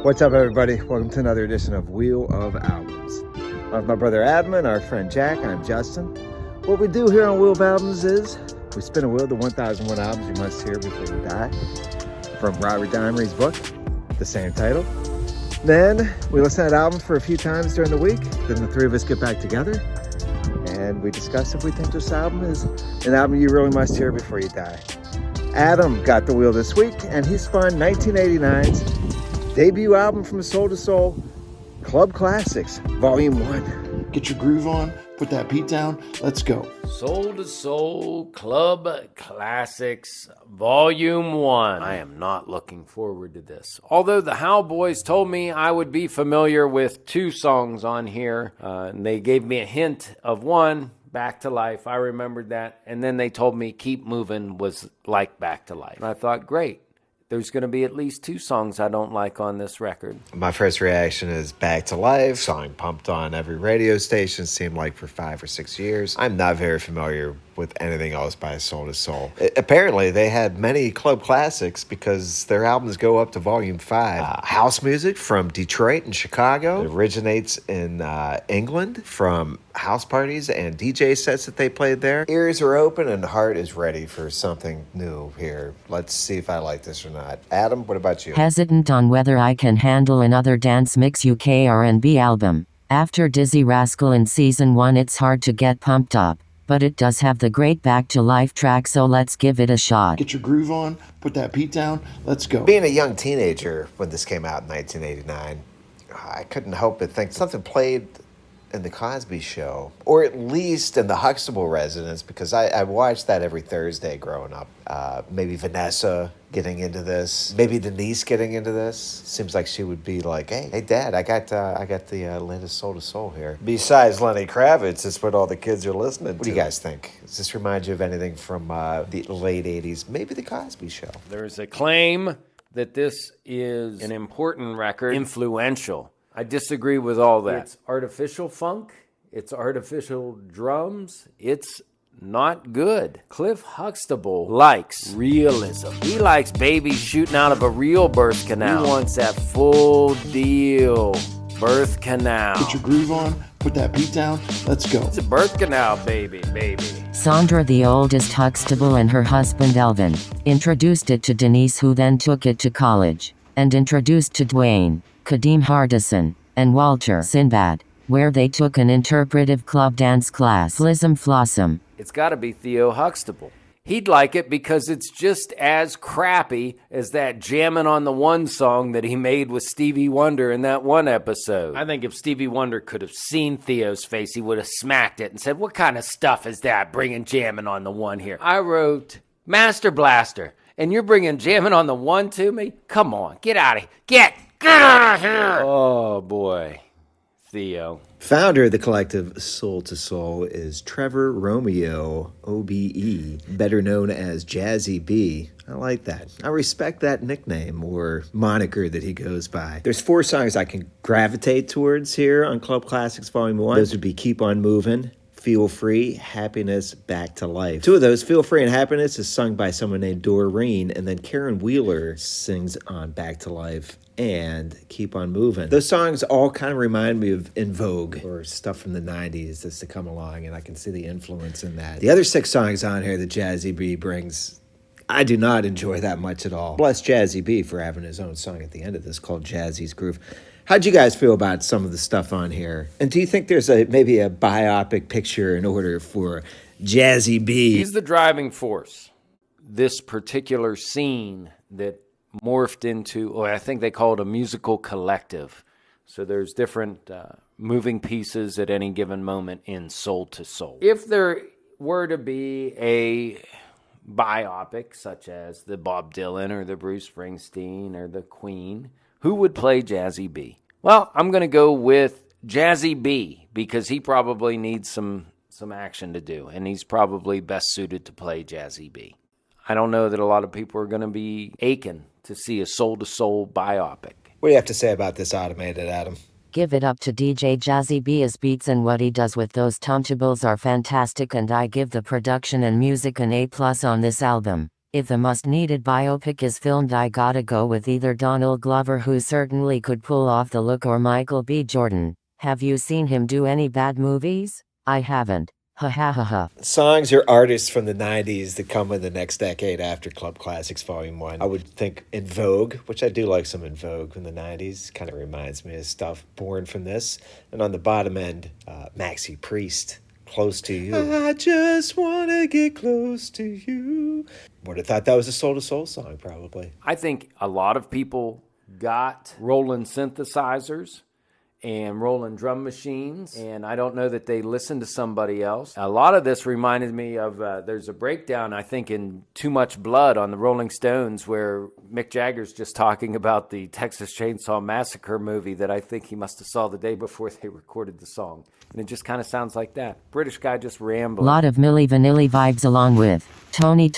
What's up, everybody? Welcome to another edition of Wheel of Albums. I'm with my brother Adam and our friend Jack. I'm Justin. What we do here on Wheel of Albums is we spin a wheel, the 1001 albums you must hear before you die, from Robert Dimery's book, the same title. Then we listen to that album for a few times during the week. Then the three of us get back together and we discuss if we think this album is an album you really must hear before you die. Adam got the wheel this week and he spun 1989's debut album from Soul to Soul, Club Classics, Volume 1. Get your groove on, put that beat down, let's go. Soul to Soul, Club Classics, Volume 1. I am not looking forward to this. Although the How Boys told me I would be familiar with two songs on here, and they gave me a hint of one, Back to Life. I remembered that. And then they told me Keep Moving was like Back to Life. And I thought, great. There's going to be at least two songs I don't like on this record. My first reaction is Back to Life, song pumped on every radio station, seemed like for 5 or 6 years. I'm not very familiar with anything else by Soul to Soul. Apparently, they had many club classics because their albums go up to Volume 5. House music from Detroit and Chicago. It originates in England from house parties and DJ sets that they played there. Ears are open and heart is ready for something new here. Let's see if I like this or not. Adam, what about you? Hesitant on whether I can handle another Dance Mix UK R&B album. After Dizzy Rascal in Season 1, it's hard to get pumped up. But it does have the great Back to Life track, so let's give it a shot. Get your groove on, put that beat down, let's go. Being a young teenager when this came out in 1989, I couldn't help but think something played in the Cosby Show, or at least in the Huxtable residence, because I watched that every Thursday growing up. Maybe Vanessa getting into this, maybe Denise getting into this. Seems like she would be like, hey Dad, I got the latest Soul to Soul here. Besides Lenny Kravitz, it's what all the kids are listening to. What do you guys think? Does this remind you of anything from the late 80s? Maybe the Cosby Show? There's a claim that this is an important record, influential. I disagree with all that. It's artificial funk. It's artificial drums. It's not good. Cliff Huxtable likes realism. He likes babies shooting out of a real birth canal. He wants that full deal birth canal. Get your groove on, put that beat down, let's go. It's a birth canal, baby. Sandra, the oldest Huxtable, and her husband Elvin, introduced it to Denise, who then took it to college, and introduced to Dwayne, Kadeem Hardison, and Walter Sinbad, where they took an interpretive club dance class. Flism Flossum. It's got to be Theo Huxtable. He'd like it because it's just as crappy as that Jammin' on the One song that he made with Stevie Wonder in that one episode. I think if Stevie Wonder could have seen Theo's face, he would have smacked it and said, what kind of stuff is that, bringing Jammin' on the One here? I wrote Master Blaster, and you're bringing Jammin' on the One to me? Come on, get out of here. Get out of here! Oh, boy. Theo. Founder of the collective Soul to Soul is Trevor Romeo, OBE, better known as Jazzie B. I like that. I respect that nickname or moniker that he goes by. There's 4 songs I can gravitate towards here on Club Classics Volume 1. Those would be Keep On Moving, Feel Free, Happiness, Back to Life. 2 of those, Feel Free and Happiness, is sung by someone named Doreen, and then Karen Wheeler sings on Back to Life and Keep On Moving. Those songs all kind of remind me of In Vogue or stuff from the 90s that's to come along, and I can see the influence in that. The other 6 songs on here that Jazzie B brings, I do not enjoy that much at all. Bless Jazzie B for having his own song at the end of this called Jazzie's Groove. How'd you guys feel about some of the stuff on here? And do you think there's maybe a biopic picture in order for Jazzie B? He's the driving force. This particular scene that morphed into, I think they call it a musical collective. So there's different moving pieces at any given moment in Soul to Soul. If there were to be a biopic, such as the Bob Dylan or the Bruce Springsteen or the Queen, who would play Jazzie B? Well, I'm going to go with Jazzie B because he probably needs some action to do, and he's probably best suited to play Jazzie B. I don't know that a lot of people are going to be aching to see a soul-to-soul biopic. What do you have to say about this automated, Adam? Give it up to DJ Jazzie B. His beats and what he does with those turntables are fantastic, and I give the production and music an A+ on this album. If the must-needed biopic is filmed, I gotta go with either Donald Glover, who certainly could pull off the look, or Michael B. Jordan. Have you seen him do any bad movies? I haven't. Ha ha ha ha. Songs or artists from the 90s that come in the next decade after Club Classics Volume 1. I would think In Vogue, which I do like some In Vogue from the 90s. Kind of reminds me of stuff born from this. And on the bottom end, Maxi Priest, Close to You. I just want to get close to you. Would have thought that was a Soul to Soul song, probably. I think a lot of people got Roland synthesizers and rolling drum machines, and I don't know that they listened to somebody else. A lot of this reminded me of, there's a breakdown, I think, in Too Much Blood on the Rolling Stones, where Mick Jagger's just talking about the Texas Chainsaw Massacre movie that I think he must have saw the day before they recorded the song. And it just kind of sounds like that. British guy just rambling. Lot of Milli Vanilli vibes, along with Tony,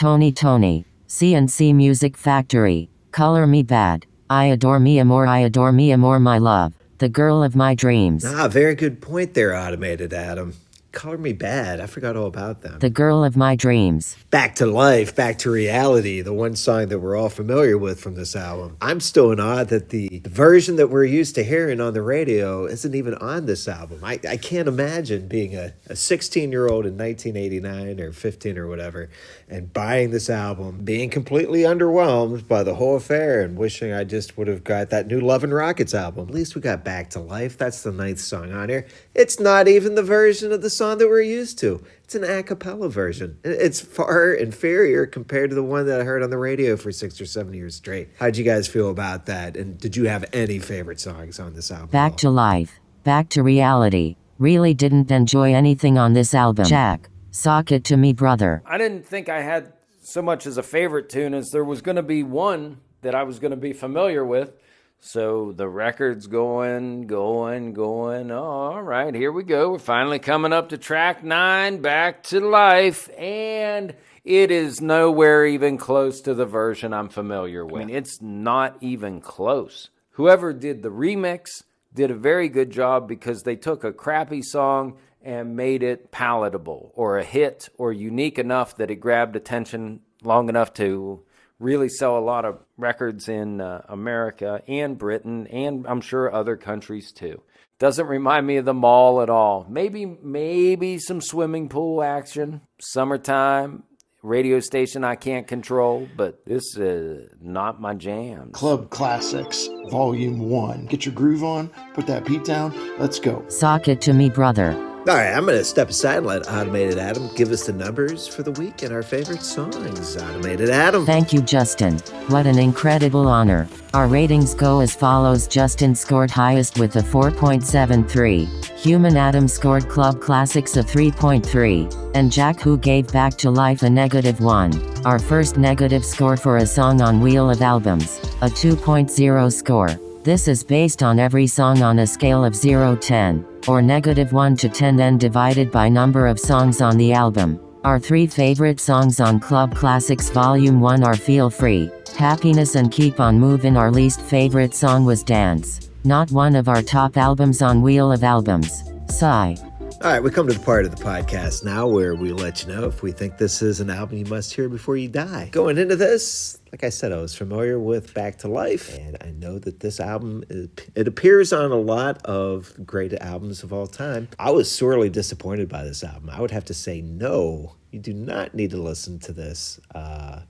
C&C Music Factory, Color Me Bad, I Adore Me Amor, My Love, The Girl of My Dreams. Very good point there, Automated Adam. Color Me Bad. I forgot all about them. The Girl of My Dreams. Back to Life, Back to Reality, the one song that we're all familiar with from this album. I'm still in awe that the version that we're used to hearing on the radio isn't even on this album. I can't imagine being a 16-year-old in 1989 or 15 or whatever and buying this album, being completely underwhelmed by the whole affair and wishing I just would have got that new Love and Rockets album. At least we got Back to Life. That's the 9th song on here. It's not even the version of the song that we're used to. It's an a cappella version. It's far inferior compared to the one that I heard on the radio for 6 or 7 years straight. How'd you guys feel about that? And did you have any favorite songs on this album? Back to Life, Back to Reality. Really didn't enjoy anything on this album. Jack, sock it to me, brother. I didn't think I had so much as a favorite tune as there was going to be one that I was going to be familiar with. So the record's going. All right, here we go. We're finally coming up to track 9, Back to Life. And it is nowhere even close to the version I'm familiar with. I mean, it's not even close. Whoever did the remix did a very good job, because they took a crappy song and made it palatable, or a hit, or unique enough that it grabbed attention long enough to really sell a lot of records in America and Britain, and I'm sure other countries too. Doesn't remind me of the Mall at all. Maybe some swimming pool action, summertime, radio station I can't control, but this is not my jam. Club Classics, Volume 1. Get your groove on, put that beat down, let's go. Sock it to me, brother. All right, I'm going to step aside and let Automated Adam give us the numbers for the week and our favorite songs. Automated Adam. Thank you, Justin. What an incredible honor. Our ratings go as follows. Justin scored highest with a 4.73. Human Adam scored Club Classics a 3.3. And Jack, who gave Back to Life a -1. Our first negative score for a song on Wheel of Albums, a 2.0 score. This is based on every song on a scale of 0-10, or -1 to 10, then divided by number of songs on the album. Our 3 favorite songs on Club Classics Volume 1 are Feel Free, Happiness, and Keep on Movin'. Our least favorite song was Dance, not one of our top albums on Wheel of Albums. Sigh. All right, we come to the part of the podcast now where we let you know if we think this is an album you must hear before you die. Going into this, like I said, I was familiar with Back to Life, and I know that this album, it appears on a lot of great albums of all time. I was sorely disappointed by this album. I would have to say no. You do not need to listen to this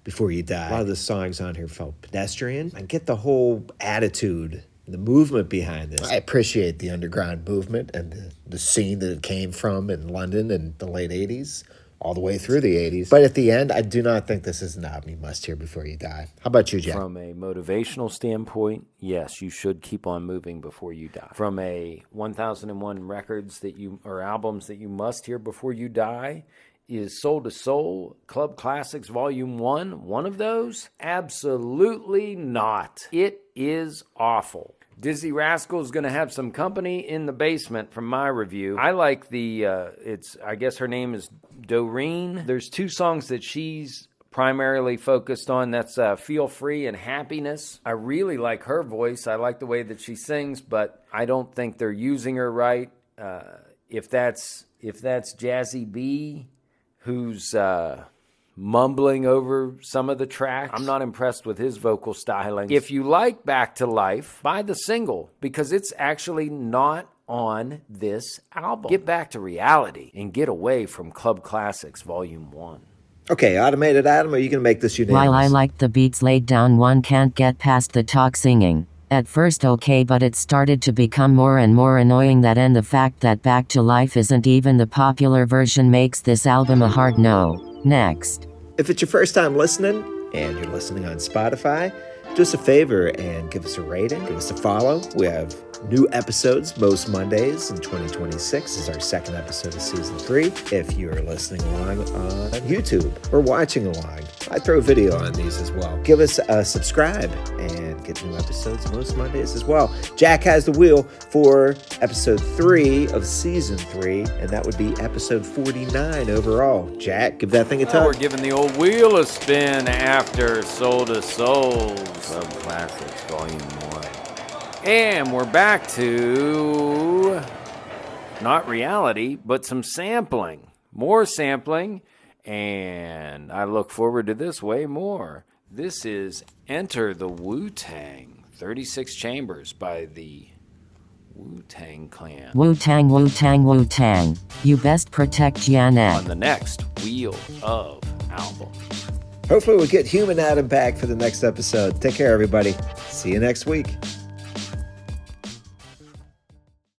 before you die. A lot of the songs on here felt pedestrian. I get the whole attitude, the movement behind this. I appreciate the underground movement and the scene that it came from in London in the late 80s, all the way through the 80s. But at the end, I do not think this is an album you must hear before you die. How about you, Jack? From a motivational standpoint, yes, you should keep on moving before you die. From a 1001 records or albums that you must hear before you die, is Soul to Soul, Club Classics Volume 1 one of those? Absolutely not. It is awful. Dizzy Rascal is going to have some company in the basement from my review. I like I guess her name is Doreen. There's 2 songs that she's primarily focused on. That's Feel Free and Happiness. I really like her voice. I like the way that she sings, but I don't think they're using her right. If that's Jazzie B, who's mumbling over some of the tracks. I'm not impressed with his vocal styling. If you like Back to Life, buy the single because it's actually not on this album. Get back to reality and get away from Club Classics Volume 1. Okay, Automated Adam, are you going to make this unanimous? While I liked the beats laid down, one can't get past the talk singing. At first okay, but it started to become more and more annoying, that and the fact that Back to Life isn't even the popular version makes this album a hard no. Next. If it's your first time listening and you're listening on Spotify, do us a favor and give us a rating, give us a follow. We have new episodes most Mondays, and 2026 is our second episode of Season 3. If you're listening along on YouTube or watching along, I throw video on these as well. Give us a subscribe and get new episodes most Mondays as well. Jack has the wheel for episode 3 of Season 3, and that would be episode 49 overall. Jack, give that thing a tug. We're giving the old wheel a spin after Soul to Soul, Club Classics Volume 1. And we're back to not reality, but some sampling. More sampling, and I look forward to this way more. This is Enter the Wu-Tang, 36 Chambers by the Wu-Tang Clan. Wu-Tang, Wu-Tang, Wu-Tang. You best protect Janet. On the next Wheel of Album. Hopefully we'll get Human Adam back for the next episode. Take care, everybody. See you next week.